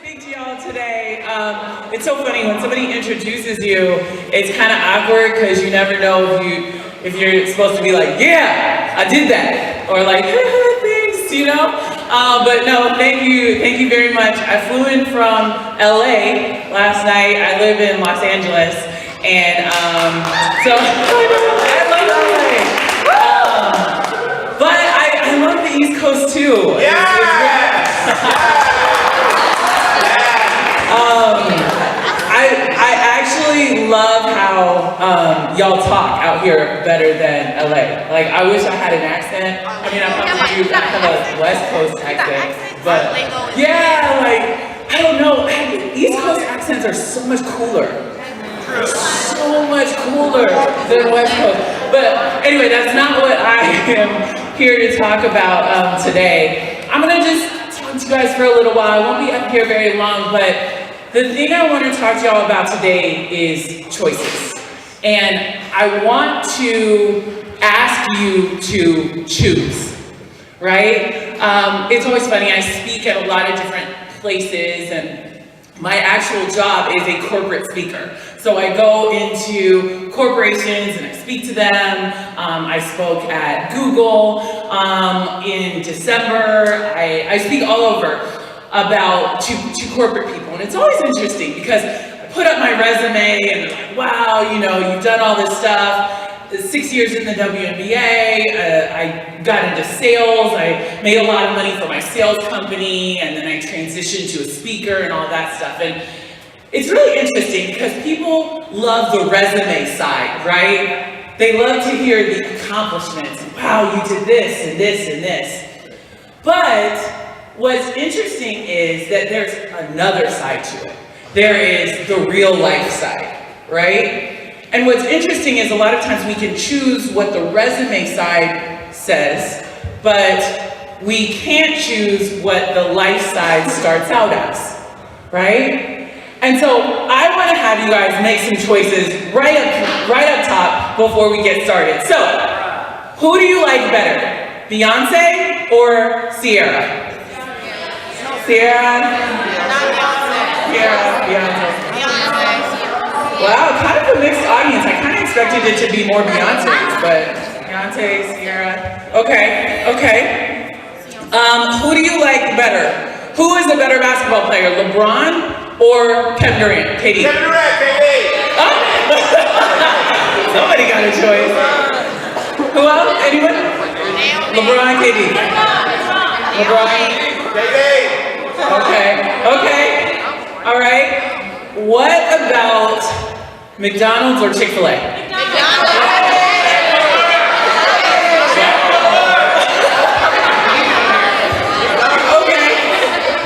speak to y'all today. It's so funny when somebody introduces you, it's kind of awkward because you never know if you're supposed to be like, yeah, I did that, or like, thanks, you know? But no, thank you very much. I flew in from LA last night. I live in Los Angeles, and so I love LA. But I love the East Coast too. I actually love how y'all talk out here better than LA. Like, I wish I had an accent. I mean, I'm not to do I have a West Coast accent, but yeah, like, I don't know. East Coast accents are so much cooler. So much cooler than West Coast. But anyway, that's not what I am here to talk about today. I'm gonna just talk to you guys for a little while. I won't be up here very long, but the thing I want to talk to y'all about today is choices. And I want to ask you to choose, right? It's always funny, I speak at a lot of different places, and my actual job is a corporate speaker. So I go into corporations and I speak to them. I spoke at Google in December. I speak all over about to corporate people. And it's always interesting because I put up my resume and they're like, wow, you know, you've done all this stuff. 6 years in the WNBA, I got into sales, I made a lot of money for my sales company, and then I transitioned to a speaker and all that stuff. And it's really interesting because people love the resume side, right? They love to hear the accomplishments. Wow, you did this and this and this. But what's interesting is that there's another side to it. There is the real life side, right? And what's interesting is a lot of times we can choose what the resume side says, but we can't choose what the life side starts out as, right? And so I want to have you guys make some choices right up top before we get started. So, who do you like better, Beyonce or Ciara? Ciara? Beyonce. Wow, kind of a mixed audience. I kind of expected it to be more Beyonce's, but Beyonce, Ciara. Okay. Who do you like better? Who is a better basketball player, LeBron or Kevin Durant? KD. Kevin Durant, KD. Oh. Somebody got a choice. Who else? Anyone? LeBron, KD. LeBron, KD. Okay. All right. What about McDonald's or Chick-fil-A? McDonald's.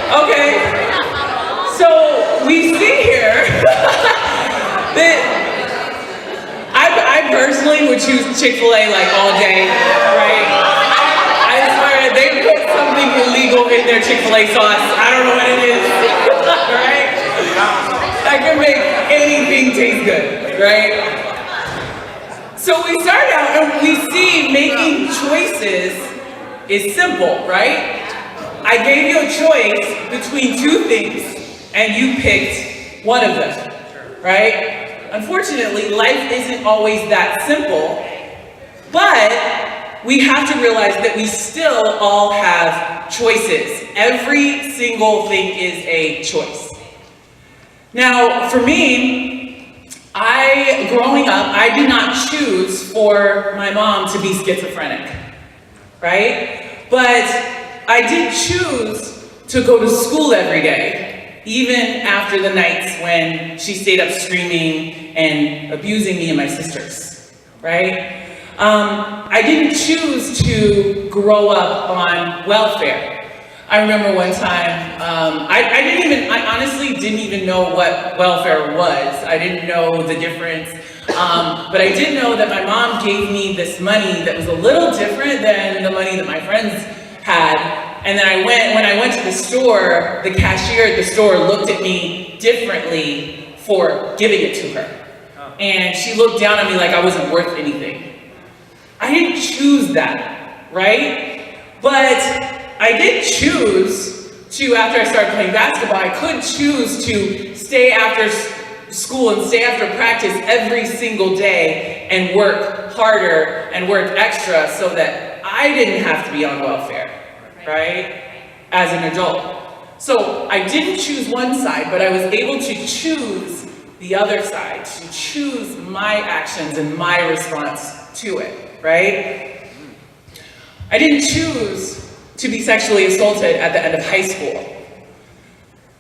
Okay. So we see here that I personally would choose Chick-fil-A like all day, right? I swear they put something illegal in their Chick-fil-A sauce. I don't know what it is, right? I can make anything taste good, right? So we start out and we see making choices is simple, right? I gave you a choice between two things and you picked one of them, right? Unfortunately, life isn't always that simple, but we have to realize that we still all have choices. Every single thing is a choice. Now, for me, growing up, I did not choose for my mom to be schizophrenic, right? But I did choose to go to school every day, even after the nights when she stayed up screaming and abusing me and my sisters, right? I didn't choose to grow up on welfare. I remember one time, I honestly didn't even know what welfare was. I didn't know the difference. But I did know that my mom gave me this money that was a little different than the money that my friends had. And then when I went to the store, the cashier at the store looked at me differently for giving it to her. And she looked down at me like I wasn't worth anything. I didn't choose that, right? But I did choose to, after I started playing basketball, I could choose to stay after school and stay after practice every single day and work harder and work extra so that I didn't have to be on welfare, right? As an adult. So I didn't choose one side, but I was able to choose the other side, to choose my actions and my response to it, right? I didn't choose to be sexually assaulted at the end of high school,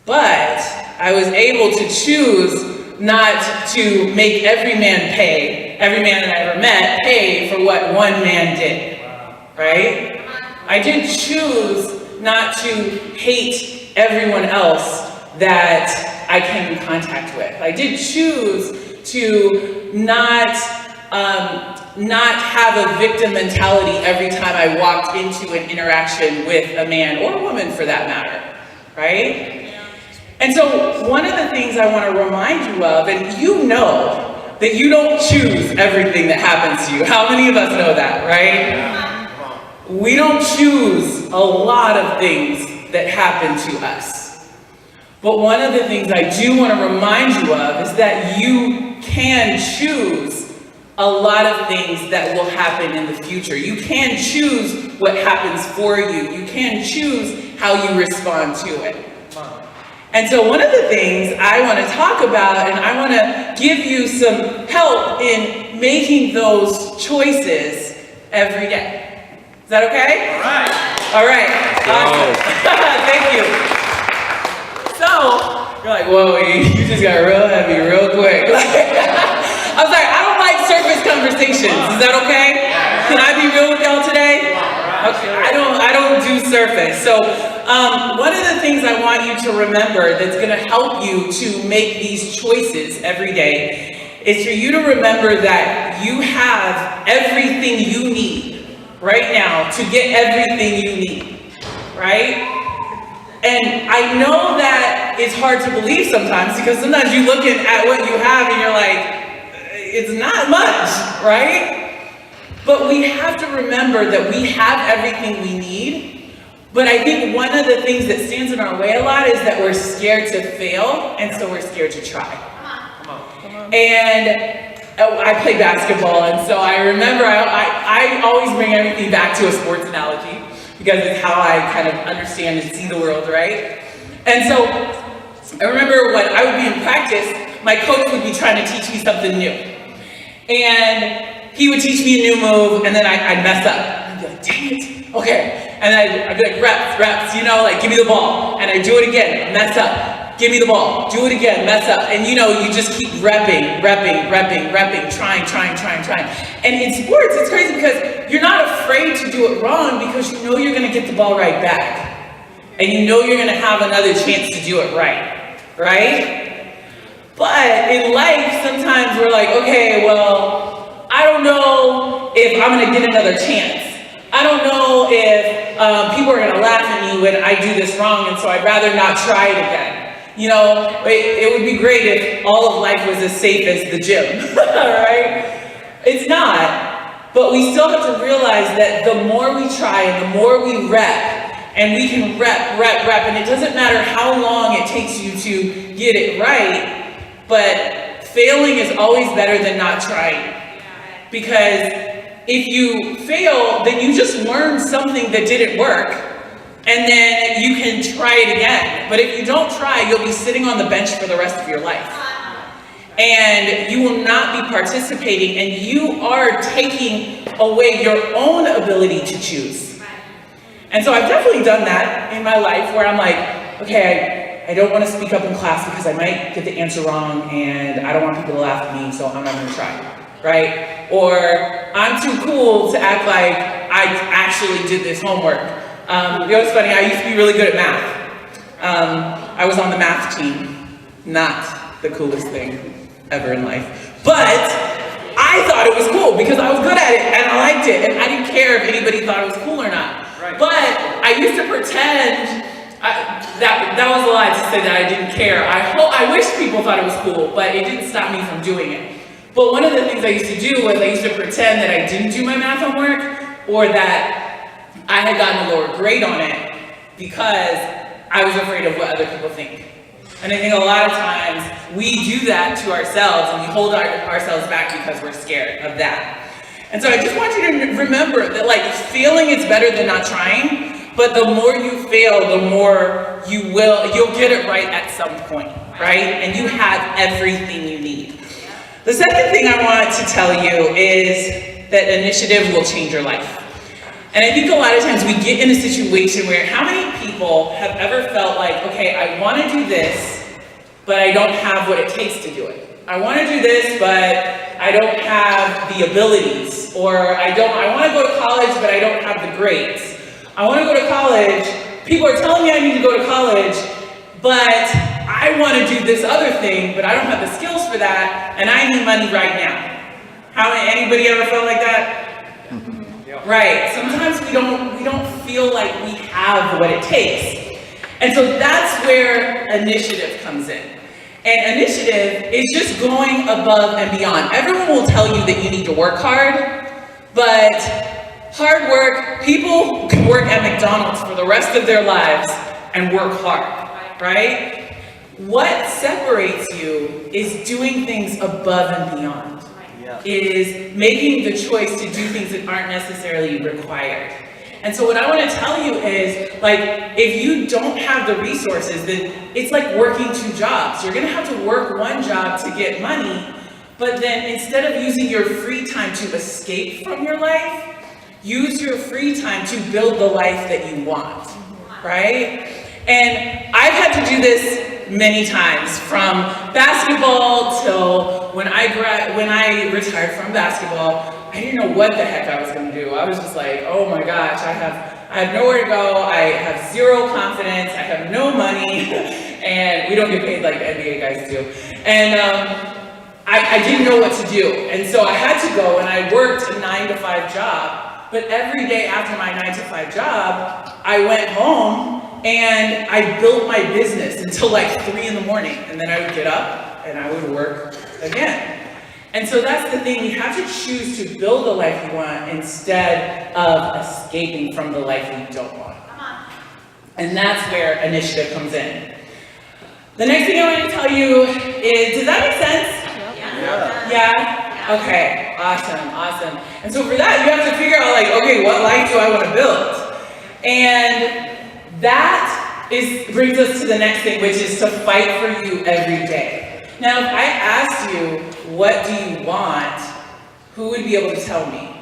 but I was able to choose not to make every man that I ever met, pay for what one man did, right? I didn't choose not to hate everyone else that I came in contact with. I did choose to not have a victim mentality every time I walked into an interaction with a man or a woman for that matter, right? And so one of the things I want to remind you of, and you know that you don't choose everything that happens to you. How many of us know that, right? We don't choose a lot of things that happen to us. But one of the things I do want to remind you of is that you can choose a lot of things that will happen in the future. You can choose what happens for you. You can choose how you respond to it. And so one of the things I want to talk about, and I want to give you some help in making those choices every day. Is that okay? All right. All right. Awesome. Thank you. So, you're like, whoa, you just got real heavy real quick. I'm sorry, I don't like surface conversations. Is that okay? Can I be real with y'all today? Okay, I don't do surface. So one of the things I want you to remember that's going to help you to make these choices every day is for you to remember that you have everything you need right now to get everything you need, right? And I know that it's hard to believe sometimes because sometimes you're looking at what you have and you're like, it's not much, right? But we have to remember that we have everything we need. But I think one of the things that stands in our way a lot is that we're scared to fail, and so we're scared to try. Come on. And I play basketball, and so I remember I always bring everything back to a sports analogy because it's how I kind of understand and see the world, right? And so I remember when I would be in practice, my coach would be trying to teach me something new. And he would teach me a new move, and then I'd mess up. I'd be like, dang it, okay. And then I'd be like, reps, you know, like, give me the ball. And I'd do it again, mess up. Give me the ball, do it again, mess up. And you know, you just keep repping, trying. And in sports, it's crazy because you're not afraid to do it wrong because you know you're gonna get the ball right back. And you know you're gonna have another chance to do it right? But in life, sometimes we're like, okay, well, I don't know if I'm gonna get another chance. I don't know if people are gonna laugh at me when I do this wrong, and so I'd rather not try it again. You know, it would be great if all of life was as safe as the gym, right? It's not, but we still have to realize that the more we try and the more we rep, and we can rep, and it doesn't matter how long it takes you to get it right, but failing is always better than not trying. Because if you fail, then you just learned something that didn't work, and then you can try it again. But if you don't try, you'll be sitting on the bench for the rest of your life. And you will not be participating, and you are taking away your own ability to choose. And so I've definitely done that in my life where I'm like, okay, I don't want to speak up in class because I might get the answer wrong, and I don't want people to laugh at me, so I'm not going to try. Right? Or I'm too cool to act like I actually did this homework. You know what's funny? I used to be really good at math. I was on the math team. Not the coolest thing ever in life. But I thought it was cool because I was good at it and I liked it. And I didn't care if anybody thought it was cool or not. Right. But I used to pretend, that was a lie to say that I didn't care. I wish people thought it was cool, but it didn't stop me from doing it. But one of the things I used to do was I used to pretend that I didn't do my math homework or that I had gotten a lower grade on it because I was afraid of what other people think. And I think a lot of times we do that to ourselves and we hold ourselves back because we're scared of that. And so I just want you to remember that like failing is better than not trying, but the more you fail, the more you'll get it right at some point, right? And you have everything you need. The second thing I want to tell you is that initiative will change your life. And I think a lot of times we get in a situation where how many people have ever felt like, okay, I want to do this, but I don't have what it takes to do it. I want to do this, but I don't have the abilities, or I want to go to college, but I don't have the grades. I want to go to college, people are telling me I need to go to college, but I want to do this other thing, but I don't have the skills for that, and I need money right now. Anybody ever felt like that? Right, sometimes we don't feel like we have what it takes. And so that's where initiative comes in. And initiative is just going above and beyond. Everyone will tell you that you need to work hard, but hard work, people can work at McDonald's for the rest of their lives and work hard, right? What separates you is doing things above and beyond. It is making the choice to do things that aren't necessarily required. And so what I want to tell you is, like, if you don't have the resources, then it's like working two jobs. You're going to have to work one job to get money, but then instead of using your free time to escape from your life, use your free time to build the life that you want, right? And I've had to do this many times, from basketball till when I retired from basketball. I didn't know what the heck I was going to do. I was just like, oh my gosh, I have nowhere to go. I have zero confidence. I have no money, and we don't get paid like the NBA guys do. And I didn't know what to do, and so I had to go, and I worked a 9-to-5 job. But every day after my 9-to-5 job, I went home and I built my business until like 3 in the morning, and then I would get up and I would work again. And so that's the thing, you have to choose to build the life you want instead of escaping from the life you don't want. And that's where initiative comes in. The next thing I want to tell you is, does that make sense? Yeah? Okay, awesome. And so for that, you have to figure out, like, okay, what life do I want to build? And that brings us to the next thing, which is to fight for you every day. Now, if I asked you, what do you want, who would be able to tell me?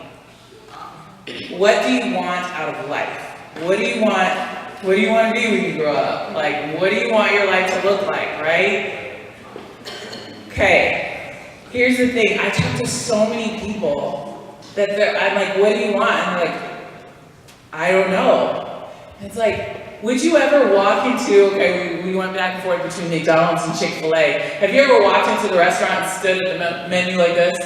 What do you want out of life? What do you want to be when you grow up? Like, what do you want your life to look like, right? Okay, here's the thing. I talk to so many people that I'm like, what do you want? And they're like, I don't know. And it's like, would you ever walk into, okay, we went back and forth between McDonald's and Chick-fil-A. Have you ever walked into the restaurant and stood at the menu like this?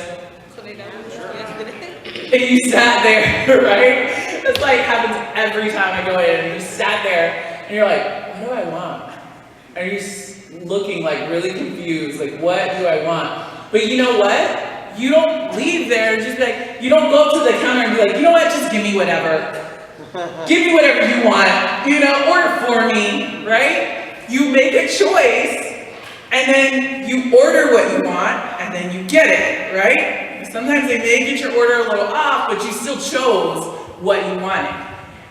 And you sat there, right? It's like happens every time I go in. And you sat there and you're like, what do I want? And you're just looking like really confused, like, what do I want? But you know what? You don't leave there and just be like, you don't go up to the counter and be like, you know what, just give me whatever. Give me whatever you want, order for me, right? You make a choice, and then you order what you want, and then you get it, right? Sometimes they may get your order a little off, but you still chose what you wanted.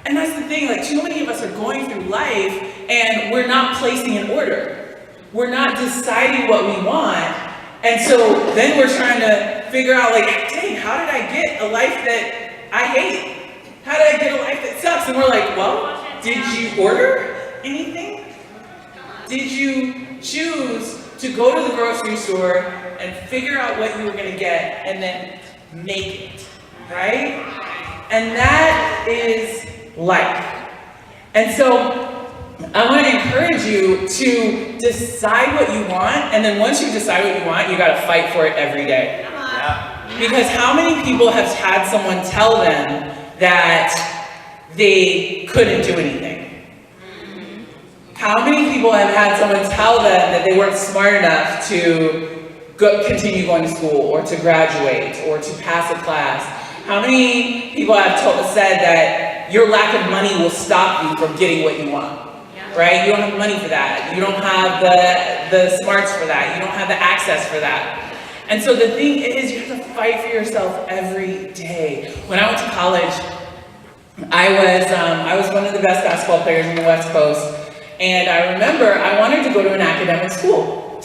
And that's the thing, like, too many of us are going through life, and we're not placing an order. We're not deciding what we want, and so then we're trying to figure out, like, dang, how did I get a life that I hate? How did I get a life that sucks? And we're like, well, did you order anything? Did you choose to go to the grocery store and figure out what you were going to get and then make it, right? And that is life. And so I want to encourage you to decide what you want, and then once you decide what you want, you got to fight for it every day. Because how many people have had someone tell them that they couldn't do anything? How many people have had someone tell them that they weren't smart enough to continue going to school or to graduate or to pass a class? How many people have said that your lack of money will stop you from getting what you want? right? You don't have the money for that. You don't have the smarts for that. You don't have the access for that. And so the thing is, you have to fight for yourself every day. When I went to college, I was one of the best basketball players in the West Coast. And I remember I wanted to go to an academic school.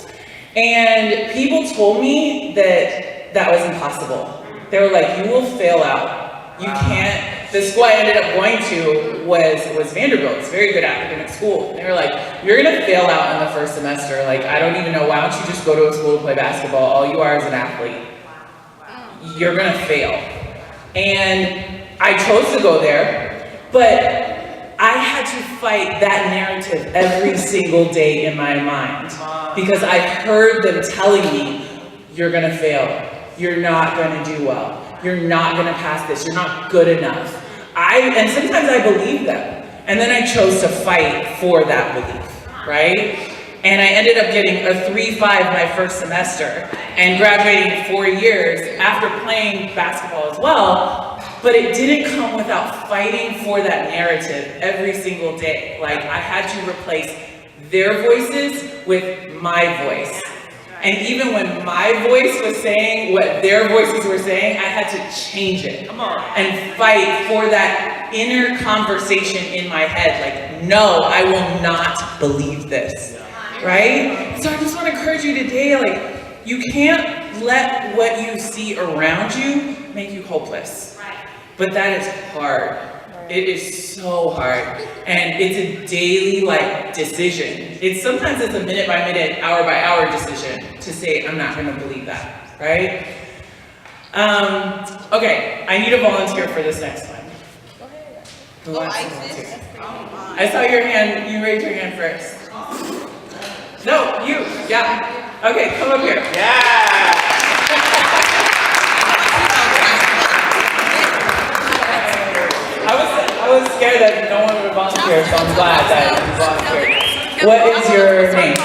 And people told me that that was impossible. They were like, you will fail out. You can't. The school I ended up going to was Vanderbilt. It's a very good academic school. They were like, you're gonna fail out in the first semester. Like, I don't even know, why don't you just go to a school to play basketball? All you are is an athlete. You're gonna fail. And I chose to go there, but I had to fight that narrative every single day in my mind because I heard them telling me, you're gonna fail. You're not gonna do well. You're not gonna pass this. You're not good enough. And sometimes I believed them. And then I chose to fight for that belief, right? And I ended up getting a 3.5 my first semester and graduating 4 years after playing basketball as well. But it didn't come without fighting for that narrative every single day. Like, I had to replace their voices with my voice. And even when my voice was saying what their voices were saying, I had to change it and fight for that inner conversation in my head. Like, no, I will not believe this, right? So I just want to encourage you today, like, you can't let what you see around you make you hopeless. But that is hard. It is so hard. And it's a daily, like, decision. Sometimes it's a minute by minute, hour by hour decision to say, I'm not gonna believe that, right? Okay, I need a volunteer for this next one. Who wants to volunteer? I saw your hand, you raised your hand first. No, you, yeah. Okay, come up here. Yeah! I was scared that no one would volunteer, so I'm glad that you volunteered. What is your name?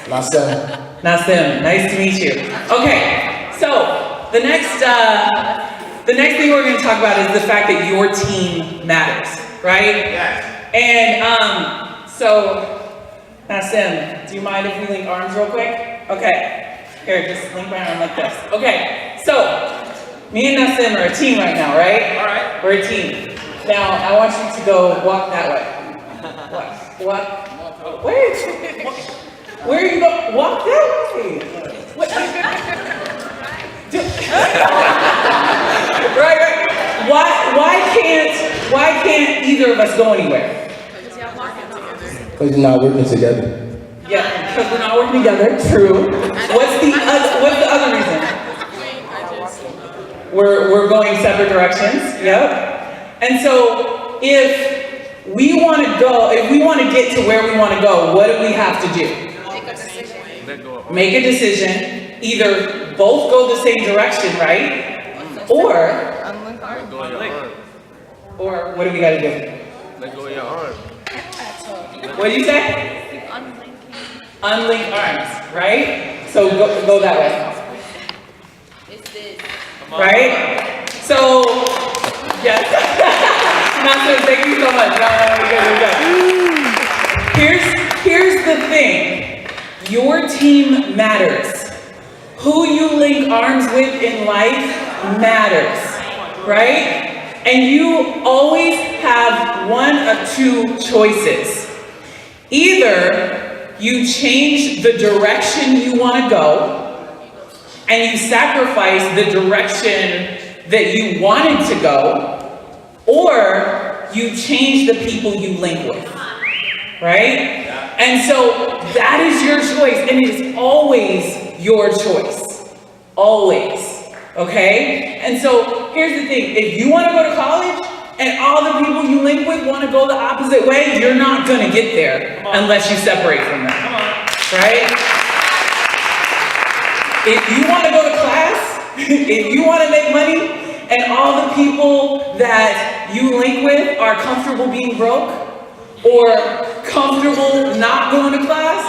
Nassim, nice to meet you. Okay, so the next thing we're going to talk about is the fact that your team matters, right? Yes. And so, Nassim, do you mind if we link arms real quick? Okay, here, just link my arm like this. Okay, so me and Nassim are a team right now, right? All right. We're a team. Now, I want you to go walk that way. Walk. Where are you going? Walk that way. Right. Why can't either of us go anywhere? Because you're not working together. Yeah, because we're not working together. True. What's the other reason? We're going separate directions. Yep. And so if we want to get to where we want to go, what do we have to do? Make a decision. Either both go the same direction, right? Or what do we got to do? Let go of your arm. What did you say? Unlink arms, right? So go that way. Right? So, yes. Nassim, thank you so much. No, here's the thing. Your team matters. Who you link arms with in life matters, right? And you always have one of two choices. Either you change the direction you want to go, and you sacrifice the direction that you wanted to go, or you change the people you link with, right? And so that is your choice, and it is always your choice, always, okay? And so here's the thing, if you want to go to college, and all the people you link with want to go the opposite way, you're not going to get there unless you separate from them, right? If you want to go to class, if you want to make money, and all the people that you link with are comfortable being broke, or comfortable not going to class,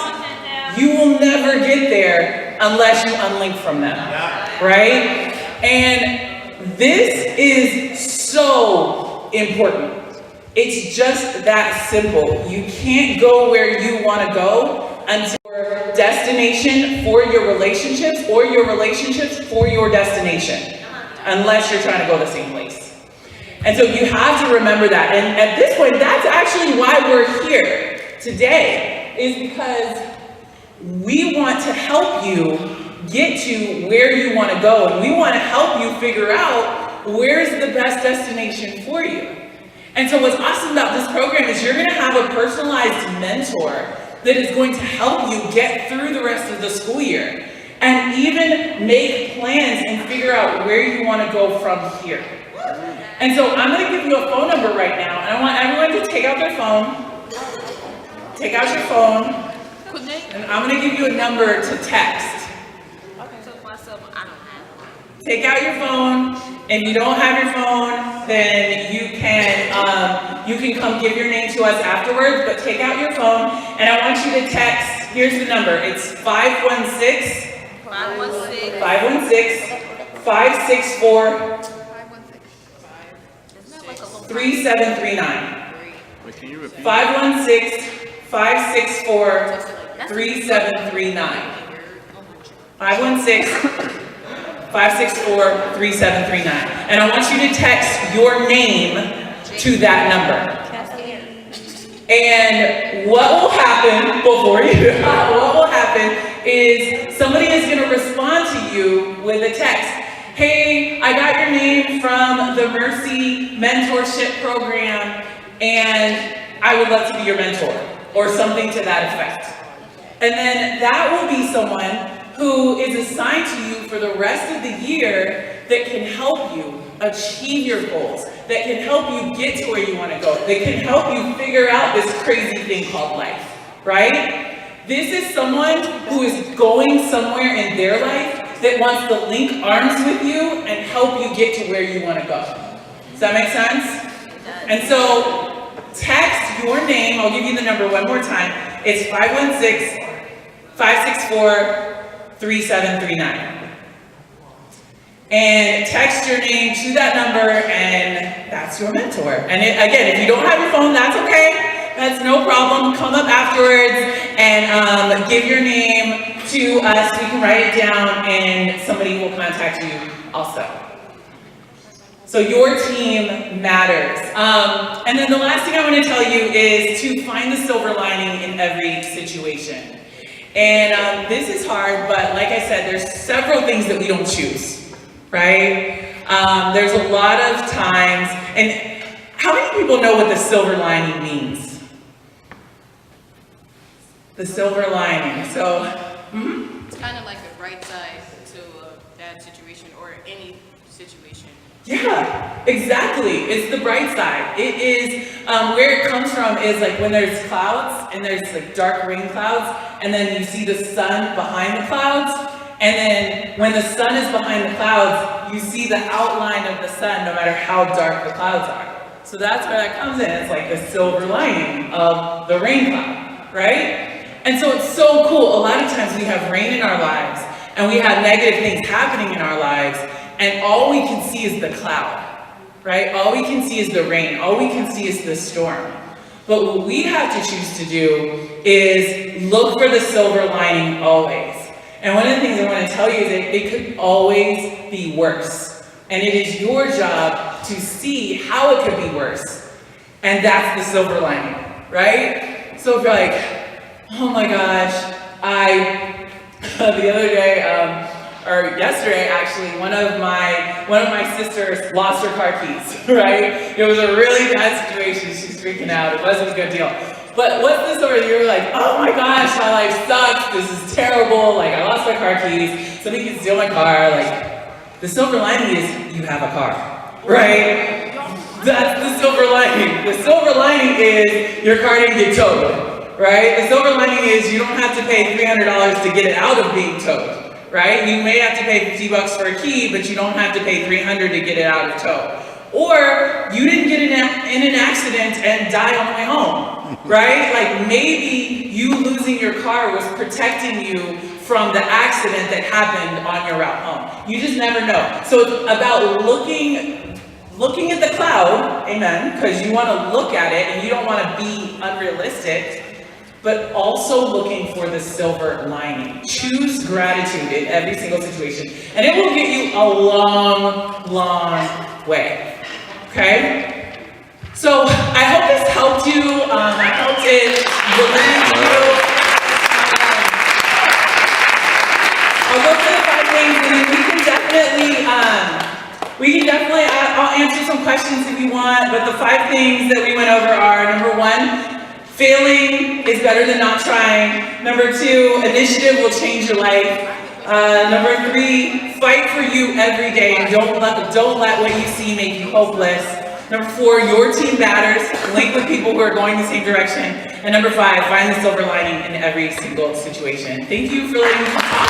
you will never get there unless you unlink from them, right? And this is so important. It's just that simple. You can't go where you want to go until your destination for your relationships or your relationships for your destination, unless you're trying to go the same place. And so you have to remember that. And at this point, that's actually why we're here today, is because we want to help you get to where you want to go. And we want to help you figure out where's the best destination for you. And so what's awesome about this program is you're going to have a personalized mentor that is going to help you get through the rest of the school year and even make plans and figure out where you want to go from here. And so I'm going to give you a phone number right now, and I want everyone to take out their phone. Take out your phone, and I'm going to give you a number to text. Take out your phone. If you don't have your phone, then you can come give your name to us afterwards, but take out your phone, and I want you to text. Here's the number. It's 516-564-3739. Wait, can you repeat? 516-564-3739. 516-564-3739. And I want you to text your name to that number. And what will happen what will happen is somebody is going to respond to you with a text. Hey, I got your name from the Mercy Mentorship program, and I would love to be your mentor, or something to that effect. And then that will be someone who is assigned to you for the rest of the year that can help you achieve your goals, that can help you get to where you want to go, that can help you figure out this crazy thing called life, right? This is someone who is going somewhere in their life that wants to link arms with you and help you get to where you want to go. Does that make sense? And so text your name. I'll give you the number one more time. It's 516-564-3739. And text your name to that number, and that's your mentor. And again, if you don't have your phone, that's okay. That's no problem. Come up afterwards and give your name to us. We can write it down, and somebody will contact you also. So your team matters. And then the last thing I want to tell you is to find the silver lining in every situation. And this is hard, but like I said, there's several things that we don't choose, right? There's a lot of times, and how many people know what the silver lining means? The silver lining. So, It's kind of like the bright side to a bad situation or any situation. Yeah, exactly. It's the bright side. It is, where it comes from is like when there's clouds and there's like dark rain clouds, and then you see the sun behind the clouds, and then when the sun is behind the clouds, you see the outline of the sun no matter how dark the clouds are. So that's where that comes in. It's like the silver lining of the rain cloud, right? And so it's so cool. A lot of times we have rain in our lives, and we have negative things happening in our lives, and all we can see is the cloud, right? All we can see is the rain. All we can see is the storm. But what we have to choose to do is look for the silver lining always. And one of the things I want to tell you is that it could always be worse. And it is your job to see how it could be worse. And that's the silver lining, right? So if you're like, oh my gosh, the other day, or yesterday actually, one of my sisters lost her car keys, right? It was a really bad situation. She's freaking out. It wasn't a good deal. But what's this over here? Like, oh my gosh, my life sucks. This is terrible. Like, I lost my car keys. Somebody can steal my car. Like, the silver lining is you have a car, right? That's the silver lining. The silver lining is your car didn't get towed, right? The silver lining is you don't have to pay $300 to get it out of being towed, right? You may have to pay $50 for a key, but you don't have to pay $300 to get it out of tow. Or you didn't get in an accident and die on the way home, right? Like maybe you losing your car was protecting you from the accident that happened on your route home. You just never know. So it's about looking looking at the cloud, amen, because you want to look at it and you don't want to be unrealistic, but also looking for the silver lining. Choose gratitude in every single situation, and it will get you a long, long way, okay? So I hope this helped you. I hope it relieved you. I'll go for the 5 things, and then we can definitely, I'll answer some questions if you want, but the 5 things that we went over are, number 1, failing is better than not trying. Number 2, initiative will change your life. Number 3, fight for you every day and don't let what you see make you hopeless. Number 4, your team matters. Link with people who are going the same direction. And number 5, find the silver lining in every single situation. Thank you for letting me talk.